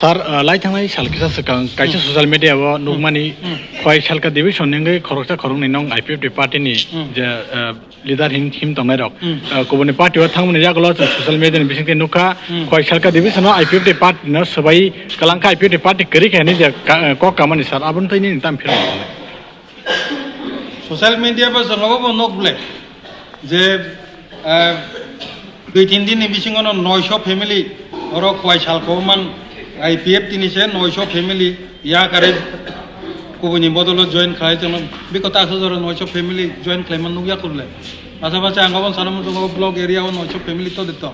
Tar lai thangai salkisa sekang kaisa social media wa nugmani khoi salka debi sonnengai khorokta khorong ninong IPF party ni je leader him tongnai rok koboni party wa thangmani jaglo social media ni bisingte nukha khoi salka debi sono IPF party no sabai kalangka IPF party kari khani je ko kamani sar abun thaini tam phir social media ba songobo nokble je 2-3 दिन बिसिङाव 900 family और खय सालखौमान IPF तिनिसे 900 family या करे गुबुननि बदल join खाय जों बे कथा सजर 900 फेमिली जइन खायमान नुया करले आसाबासे आंगाबन सानम जों ब्लॉक एरियाव 900 फेमिली तो दित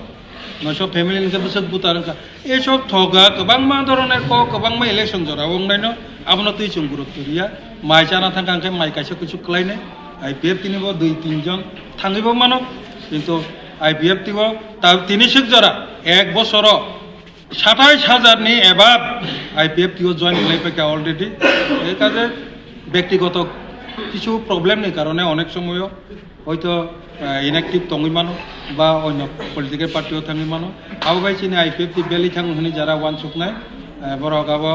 900 फेमिली निसे बसक बुतारका ए सब थगा गोबां मा धरনের गोबां मा इलेक्शन जरा वंगनायनो आबनो तै जों गुरुत्वरिया माइ जाना थांखांखे माइ कायसे कुछु क्लायने IPF तिनिबो 2-3 जन थाङैबो मानो किन्तु IPF টিও তা তিনিশক যারা এক বছর ২৭,০০০ নি এবার IPF টিও জয়েন হইপাকে অলরেডি এই কাজে ব্যক্তিগত কিছু প্রবলেম নেই কারণে অনেক সময় হয়তো ইনঅ্যাক্টিভ তঙ্গি মানো বা অন্য পলিটিক্যাল পার্টিও থাঙ্গি মানো আবো ভাই চিনি IPF টি বেলি থাং হনি যারা ওয়ান সুক নাই বড় গাবো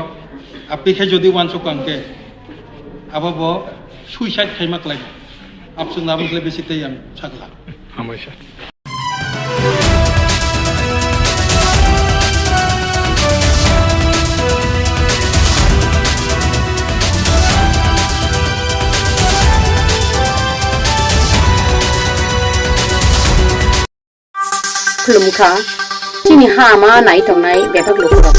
আপিখে যদি ওয়ান সুক আঙ্কে আবো সুইসাইড খাইমাক লাগে আপসুন নামলে বেশিতেই আমি ছাগলা হামাইশা खुलुमखा दिनै हामा नाय थांनाय बेफोर लोगोफोरा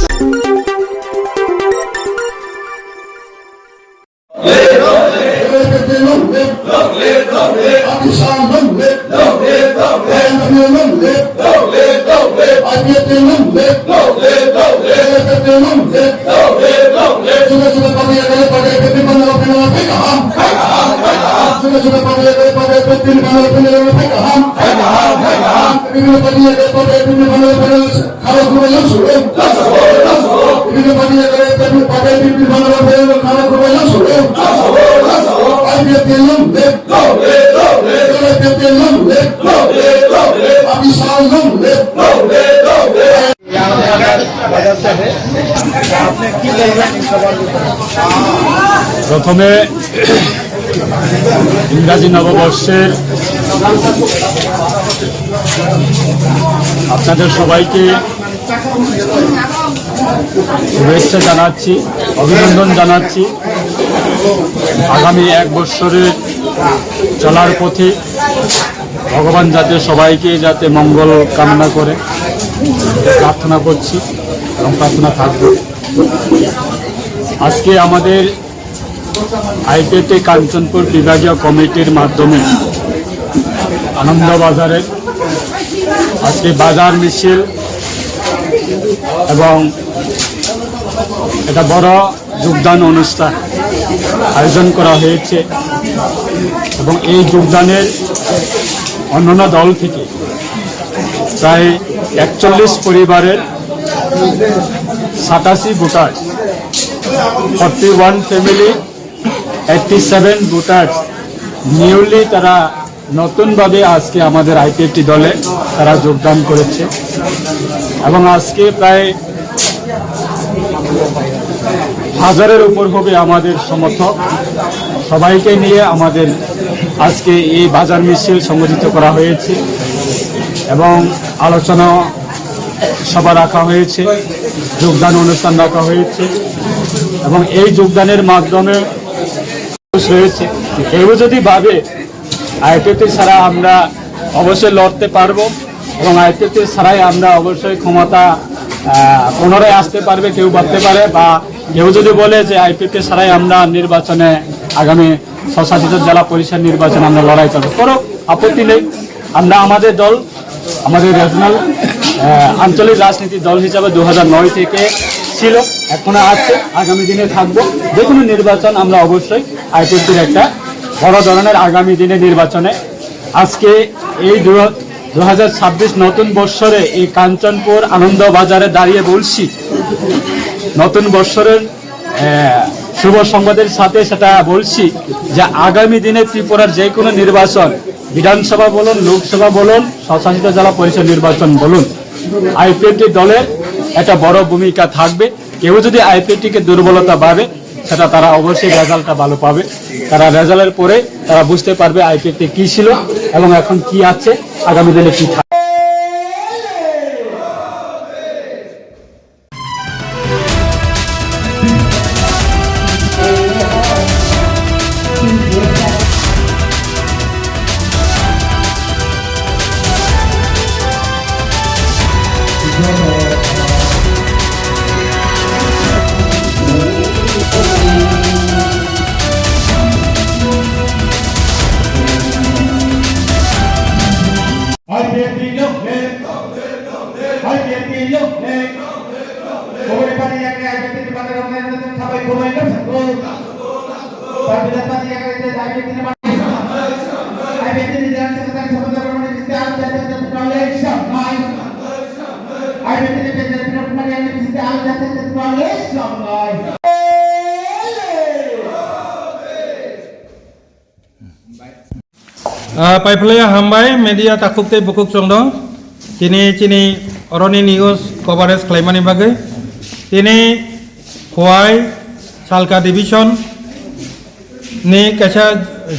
প্রথমে ইংরাজি নববর্ষের আপনাদের সবাইকে শুভেচ্ছা জানাচ্ছি, অভিনন্দন জানাচ্ছি। আগামী 1 বছরের চলার পথে ভগবান যাতে সবাইকে যাতে মঙ্গল কামনা করে প্রার্থনা করছি এবং প্রার্থনা থাকবে। আজকে আমাদের IPF কাঞ্চনপুর বিভাগীয় কমিটির মাধ্যমে আনন্দবাজারে আজকে বাজার মিছিল এবং এটা বড় যোগদান অনুষ্ঠান আয়োজন করা হয়েছে এবং এই যোগদানের অন্যান্য দল থেকে প্রায় 41 পরিবারের 87 ভোটার 41 ফ্যামিলি 87 ভোটার্স নিউলি তারা নতুনভাবে আজকে আমাদের IPF দলে তারা যোগদান করেছে এবং আজকে প্রায় 1000-এর উপর হবে আমাদের সমর্থক। সবাইকে নিয়ে আমাদের আজকে এই বাজার মিছিল সংগঠিত করা হয়েছে এবং আলোচনা সভা রাখা হয়েছে, যোগদান অনুষ্ঠান রাখা হয়েছে এবং এই যোগদানের মাধ্যমে রয়েছে কেউ যদি ভাবে IPF ছাড়া আমরা অবশ্যই লড়তে পারবো এবং IPF ছাড়াই আমরা অবশ্যই ক্ষমতা পুনরায় আসতে পারবে কেউ ভাবতে পারে, বা কেউ যদি বলে যে IPF ছাড়াই আমরা নির্বাচনে আগামী স্বশাসিত জেলা পরিষদ নির্বাচনে আমরা লড়াই করবো, কোনো আপত্তি নেই। আমরা আমাদের দল আমাদের রিজনাল আঞ্চলিক রাজনীতি দল হিসাবে 2009 থেকে ছিল, এখনো আছে, আগামী দিনে থাকবো। যে কোনো নির্বাচন আমরা অবশ্যই IPF একটা বড় ধরনের আগামী দিনে নির্বাচনে আজকে এই 2026 নতুন বৎসরে এই কাঞ্চনপুর আনন্দবাজারে দাঁড়িয়ে বলছি নতুন বৎসরের শুভ সংবাদের সাথে সেটা বলছি যে আগামী দিনে ত্রিপুরার যে কোনো নির্বাচন, বিধানসভা বলুন, লোকসভা বলুন, স্বশাসিত জেলা পরিষদ নির্বাচন বলুন, IPF দলের একটা বড় ভূমিকা থাকবে কেউ যদি আইপিএফটিকে দুর্বলতা ভাবে সেটা তারা অবশ্যই রেজাল্টটা ভালো পাবে। তারা রেজাল্টের পরে তারা বুঝতে পারবে আইপিএফটি কি ছিল এবং এখন কি আছে, আগামী দিনে কি থাকবে। Paipalaya hambai media takuk te bukuk chongdo tini oroni news coverage klaimani bagai tini Khwai Chalka division ni kaisa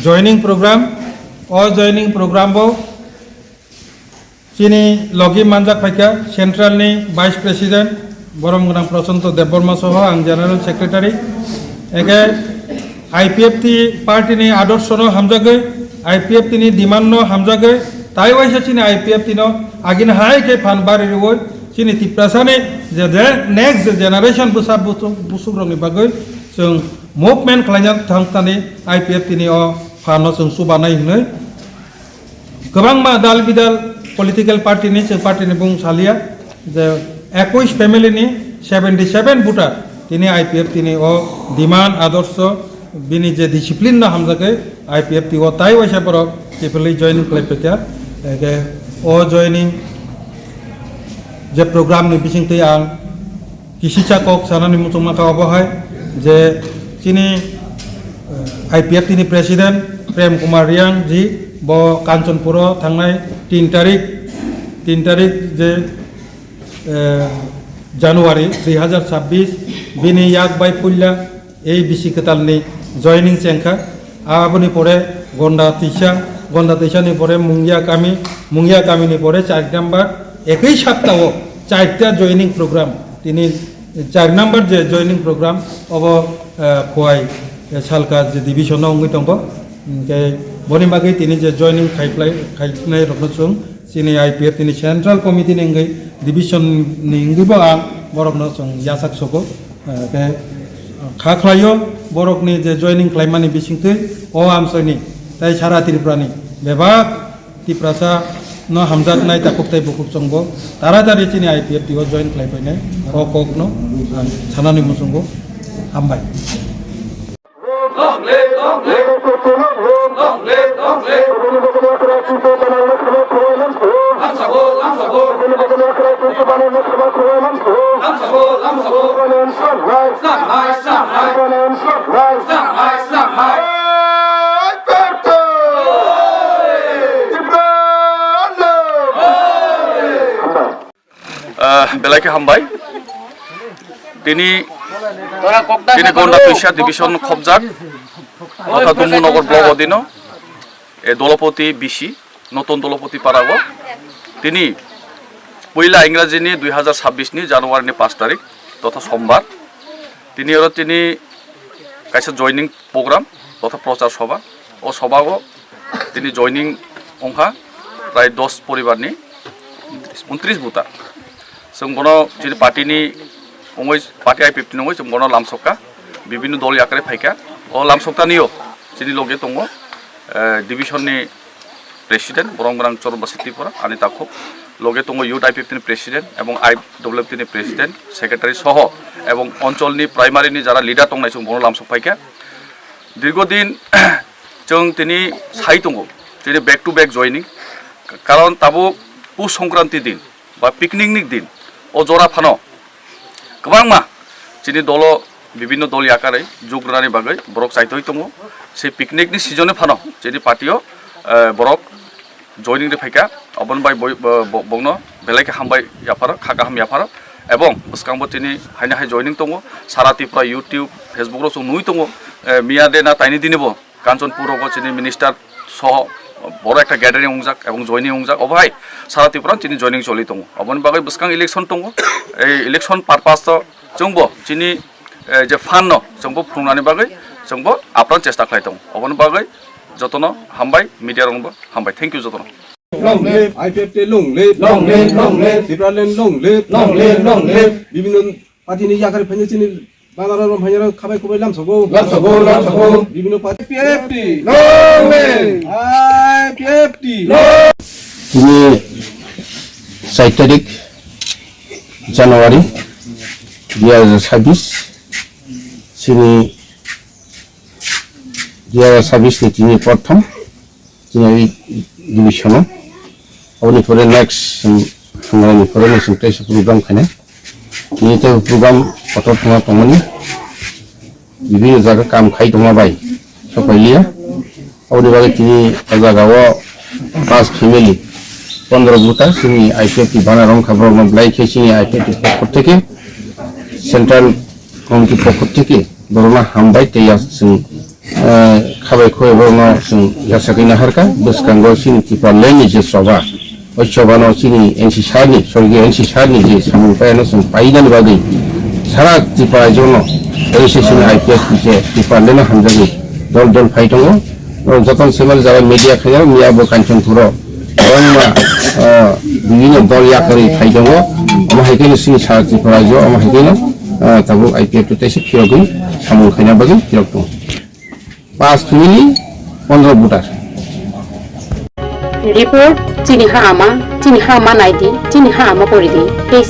joining program joining program bo tini logi manjak phaika central ni vice president borom gunang Prashanto Debbarma soho ang general secretary ege IPFT party ni adorsho no hamjagai IPF tini demand no hamjage tai waisa chini IPF tino agin hai ke phanbari roi chini tiprasane je next generation busuk rong ni bagoi sung movement khlainak thangtani IPF tini o phano sung subanai hnoi gobang ma dal bidal political party ni se party ni bung salia je 21 family ni 77 voter tini IPF tini o demand adorsho bini je discipline na hamjage IPF ti o tai waisa borok people joining klaipeka ke o joining je program ni bising te ang kisicha kok sanani mutuma ka obohai je chini IPF tini president Prem Kumar Riang ji bo Kanchanpuro thangnai 3 tarik je January 2026 bini yak bai pulla ei bisiketal ni joining chengkha aboni pore Gonda Tisha ni pore Mungya Kami ni pore 4 number ekei saptaho 4ta joining program tini 4 number je joining program obo Khwai Chalka je division no ngui tongbo ke boni bagai tini je joining khaiplai rokno chung chini IPF tini central committee ni ngai division ni ngai ba borokno chung yasak soko ke khaklayo borok ni je joining klaimani bisingte o amsoni tai sara Tripurani bebak tiprasa no hamjak nai takuk tai bukuk chongbo taratari chini IPF tiwa join klaipaine o kokno sanani musungbo hambai Belai hambai tini Gonda Tisha division khobjak Kota Dummunagar block odino e Dolopoti Bishi নতুন দলপতি পারাগো তিনি পয়লা ইংরাজি নি 2026 নি জানুয়ারি নি 5 তারিখ তথা সোমবার তিনি কাইসা জয়নিং প্রোগ্রাম তথা প্রচার সভা ও সভাগো তিনি জয়নিং অংখা প্রায় 10 পরিবার নি 29 বুতা जों गनो जिनि पार्टीनि ओंगै पार्टी IPF नङै जों गनो लामसका বিভিন্ন দল আকারে ফাইকা ও লামসকতানিও जिनि लगे दङ डिभिजननि प्रेसिडेंट बरंग्रां चरमबासी त्रिपुरा आनि ताखो लगे दङ यूथ IPF नि प्रेसिडेंट एवं IWF नि प्रेसिडेंट सेक्रेटारि सह एवं अंचलनि प्राइमारिनि जारा लिडार दंनाय जों गनो लामसक फाइका दीर्घदिन जों तिनि साइ दङ जिनि बैक टू बैक जयनिं कारण ताबो पुष संक्रांति दिन बा पिकनिकनि दिन ओ जरा फानो गोबांमा जिनि दल विभिन्न दल आकारे जुग्रानि बागै बरक साइतय दङ से पिकनिकनि सिजने फानो जिनि पार्टियो बरक जयनिं रे फाइका अबन बाय बंगनो बेलायके हामबाय याफार खागा हाम याफार এবং বসকাংবো তিনি হাইনা হাই জয়নিং দङ সারা ত্রিপুরা ইউটিউব ফেসবুক जों नुই दङ मिया देना ताइनि दिनबो काঞ্চনপুরক তিনি মিনিস্টার সহ বড় একটা গ্যাদারিং উংজাক এবং জয়নিং উংজাক অভাই সারা ত্রিপুরা তিনি জয়নিং চলি দङ অবনি বাগै বসকাং ইলেকশন দङ এই ইলেকশন পারপাস जोंबो তিনি যে ফান जोंबो फुंनानै बागै जोंबो आप्रान चेष्टा खालाय दङ अबनि बागै जतन हामबाय मिडिया रंबो हामबाय थैंक यू जतन long live IPFT long live Tipraland long live বিভিন্ন পার্টি জাকারি ফাইনান্সিয়াল বাজারের ফাইনাল খাবাই খুবই লামসগো বিভিন্ন party IPFT long live IPFT তিনি 4 তারিখ জানুয়ারি 2026 তিনি 2026 তিনি প্রথম তিনি division Oni for the next Hungary for the next program खाने ये तो program पटोट हुआ तमनी विभिन्न जगह काम खाई तो माबाई सब पहलिया और दिवाली तीनी जगह वो 5 फैमिली 15 बुता सिनी IPFT बाना रंग खबर में ब्लाई के सिनी IPFT पकड़ते के सेंट्रल कमिटी पकड़ते के बरोना हम बाई तेया सिंह खाबाई खोए बरोना सिंह यासकी नहर का बस कंगो सिनी तिपा लेनी जे सभा Ochobano sini NC Shani, sorgi NC Shani je sampai no paidan bagai. Sarat tipa jono, dari sini IPS je tipa lena hamzagi. Dol fightongo, joton semal jara media kaya miya bo Kanchanpuro. Orang ma begini dol yakari fightongo, ama hekini sini sarat tipa jo, ama hekini tabu IPS tu tesi kiogi, samul kaya bagai kiokto. Pas family 15 butar. Report চিনি হা আমা নাইদি চিনি হা আমা পরিদি এই